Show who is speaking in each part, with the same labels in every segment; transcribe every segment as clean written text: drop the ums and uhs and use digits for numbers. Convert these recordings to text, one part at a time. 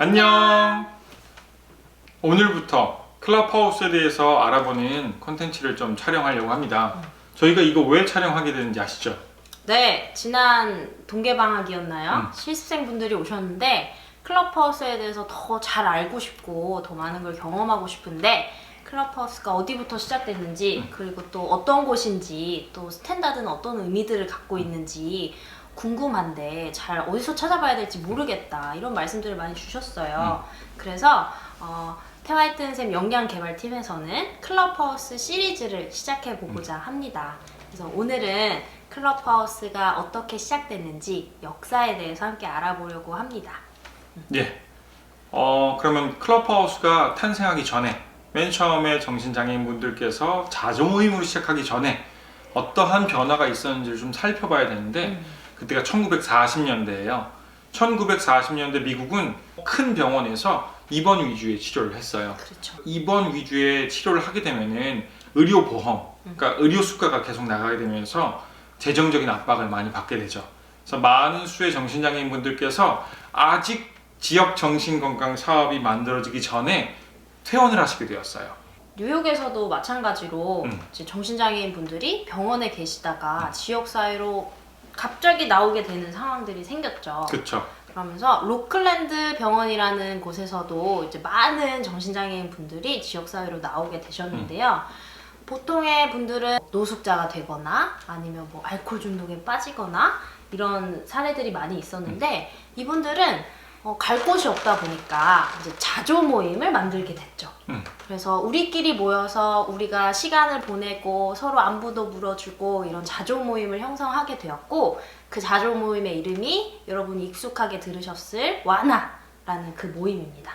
Speaker 1: 안녕! 오늘부터 클럽하우스에 대해서 알아보는 콘텐츠를 좀 촬영하려고 합니다. 저희가 이거 왜 촬영하게 되는지 아시죠?
Speaker 2: 네, 지난 동계방학이었나요? 실습생분들이 오셨는데 클럽하우스에 대해서 더 잘 알고 싶고 더 많은 걸 경험하고 싶은데 클럽하우스가 어디부터 시작됐는지 그리고 또 어떤 곳인지 또 스탠다드는 어떤 의미들을 갖고 있는지 궁금한데 잘 어디서 찾아봐야 될지 모르겠다 이런 말씀들을 많이 주셨어요. 그래서 태화이튼쌤 역량개발팀에서는 클럽하우스 시리즈를 시작해 보고자 합니다. 그래서 오늘은 클럽하우스가 어떻게 시작됐는지 역사에 대해서 함께 알아보려고 합니다.
Speaker 1: 예. 그러면 클럽하우스가 탄생하기 전에 맨 처음에 정신장애인분들께서 자조모임으로 시작하기 전에 어떠한 변화가 있었는지를 좀 살펴봐야 되는데 그때가 1940년대예요. 1940년대 미국은 큰 병원에서 입원 위주의 치료를 했어요.
Speaker 2: 그렇죠.
Speaker 1: 입원 위주의 치료를 하게 되면은 의료보험, 그러니까 의료 수가가 계속 나가게 되면서 재정적인 압박을 많이 받게 되죠. 그래서 많은 수의 정신장애인분들께서 아직 지역 정신건강 사업이 만들어지기 전에 퇴원을 하시게 되었어요.
Speaker 2: 뉴욕에서도 마찬가지로 이제 정신장애인 분들이 병원에 계시다가 지역사회로 갑자기 나오게 되는 상황들이 생겼죠.
Speaker 1: 그렇죠.
Speaker 2: 그러면서 로클랜드 병원이라는 곳에서도 이제 많은 정신장애인 분들이 지역사회로 나오게 되셨는데요. 보통의 분들은 노숙자가 되거나 아니면 뭐 알코올 중독에 빠지거나 이런 사례들이 많이 있었는데 이분들은 갈 곳이 없다 보니까 이제 자조 모임을 만들게 됐죠. 그래서 우리끼리 모여서 우리가 시간을 보내고 서로 안부도 물어주고 이런 자조 모임을 형성하게 되었고 그 자조 모임의 이름이 여러분이 익숙하게 들으셨을 와나라는 그 모임입니다.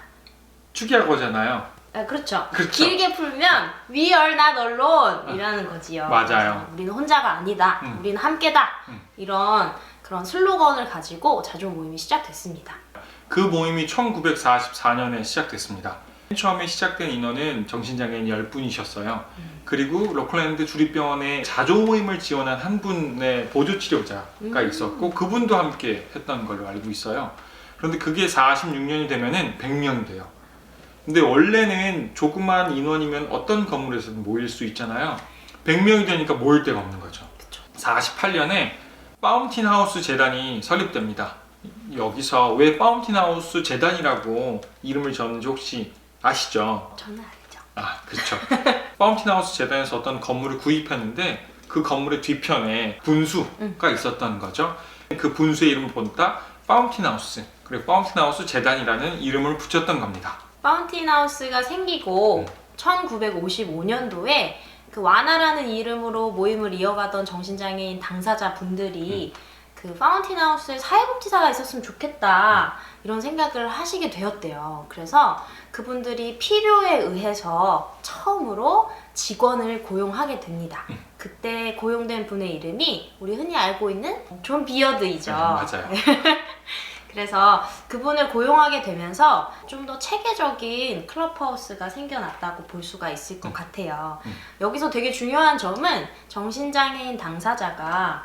Speaker 1: 축약어잖아요.
Speaker 2: 그렇죠.
Speaker 1: 그렇죠.
Speaker 2: 길게 풀면 We are not alone 이라는 거지요.
Speaker 1: 맞아요.
Speaker 2: 우리는 혼자가 아니다. 우리는 함께다. 이런 그런 슬로건을 가지고 자조 모임이 시작됐습니다.
Speaker 1: 그 모임이 1944년에 시작됐습니다. 맨 처음에 시작된 인원은 정신장애인 10분이셨어요. 그리고 로클랜드 주립병원에 자조 모임을 지원한 한 분의 보조치료자가 있었고 그분도 함께 했던 걸로 알고 있어요. 그런데 그게 46년이 되면은 100명이 돼요. 근데 원래는 조그만 인원이면 어떤 건물에서든 모일 수 있잖아요. 100명이 되니까 모일 데가 없는 거죠.
Speaker 2: 그쵸.
Speaker 1: 48년에 파운틴 하우스 재단이 설립됩니다. 여기서 왜 파운틴 하우스 재단이라고 이름을 지었는지 혹시 아시죠?
Speaker 2: 저는 알죠.
Speaker 1: 아, 그렇죠. 파운틴 하우스 재단에서 어떤 건물을 구입했는데 그 건물의 뒤편에 분수가 있었던 거죠. 그 분수의 이름을 보니까 파운틴 하우스, 그리고 파운틴 하우스 재단이라는 이름을 붙였던 겁니다.
Speaker 2: 파운틴 하우스가 생기고 1955년도에 그 와나라는 이름으로 모임을 이어가던 정신장애인 당사자 분들이 그 파운틴 하우스에 사회복지사가 있었으면 좋겠다 이런 생각을 하시게 되었대요. 그래서 그분들이 필요에 의해서 처음으로 직원을 고용하게 됩니다. 그때 고용된 분의 이름이 우리 흔히 알고 있는 존 비어드이죠.
Speaker 1: 맞아요.
Speaker 2: 그래서 그분을 고용하게 되면서 좀 더 체계적인 클럽하우스가 생겨났다고 볼 수가 있을 것 같아요. 여기서 되게 중요한 점은 정신장애인 당사자가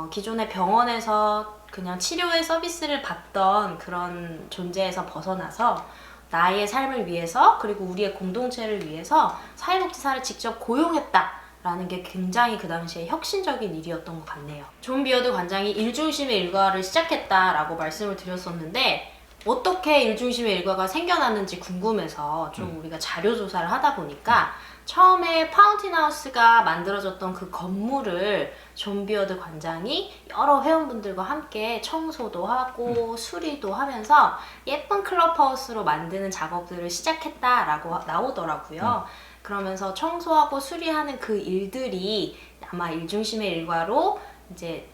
Speaker 2: 기존의 병원에서 그냥 치료의 서비스를 받던 그런 존재에서 벗어나서 나의 삶을 위해서 그리고 우리의 공동체를 위해서 사회복지사를 직접 고용했다라는 게 굉장히 그 당시에 혁신적인 일이었던 것 같네요. 존 비어드 관장이 일중심의 일과를 시작했다라고 말씀을 드렸었는데 어떻게 일중심의 일과가 생겨났는지 궁금해서 좀 우리가 자료 조사를 하다 보니까 처음에 파운틴 하우스가 만들어졌던 그 건물을 존 비어드 관장이 여러 회원분들과 함께 청소도 하고 수리도 하면서 예쁜 클럽하우스로 만드는 작업들을 시작했다라고 나오더라고요. 그러면서 청소하고 수리하는 그 일들이 아마 일중심의 일과로 이제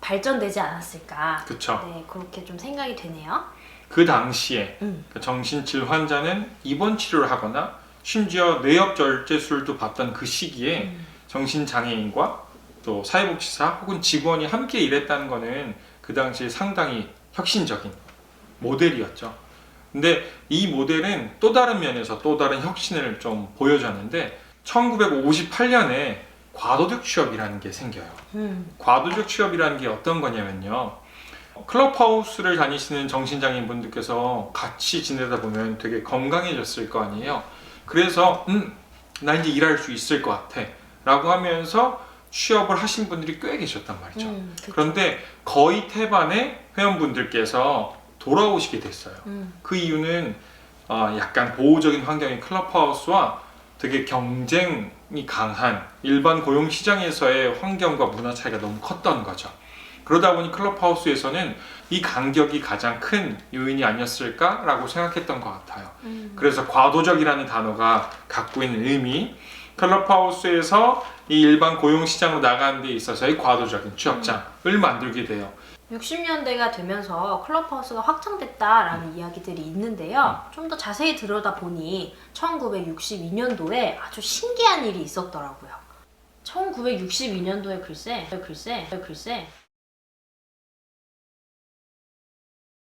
Speaker 2: 발전되지 않았을까.
Speaker 1: 그쵸.
Speaker 2: 네, 그렇게 좀 생각이 되네요.
Speaker 1: 그 당시에 정신질 환자는 입원 치료를 하거나 심지어 뇌엽절제술도 받던 그 시기에 정신장애인과 또 사회복지사 혹은 직원이 함께 일했다는 거는 그 당시에 상당히 혁신적인 모델이었죠. 근데 이 모델은 또 다른 면에서 또 다른 혁신을 좀 보여줬는데 1958년에 과도적 취업이라는 게 생겨요. 과도적 취업이라는 게 어떤 거냐면요. 클럽하우스를 다니시는 정신장애인 분들께서 같이 지내다 보면 되게 건강해졌을 거 아니에요. 그래서 나 이제 일할 수 있을 것 같아 라고 하면서 취업을 하신 분들이 꽤 계셨단 말이죠.
Speaker 2: 그쵸.
Speaker 1: 그런데 거의 태반의 회원분들께서 돌아오시게 됐어요. 그 이유는 약간 보호적인 환경인 클럽하우스와 되게 경쟁이 강한 일반 고용시장에서의 환경과 문화 차이가 너무 컸던 거죠. 그러다 보니 클럽하우스에서는 이 간격이 가장 큰 요인이 아니었을까라고 생각했던 것 같아요. 그래서 과도적이라는 단어가 갖고 있는 의미, 클럽하우스에서 이 일반 고용시장으로 나가는 데 있어서의 과도적인 취업장을 만들게 돼요.
Speaker 2: 60년대가 되면서 클럽하우스가 확장됐다라는 이야기들이 있는데요. 좀 더 자세히 들여다보니 1962년도에 아주 신기한 일이 있었더라고요. 1962년도에 글쎄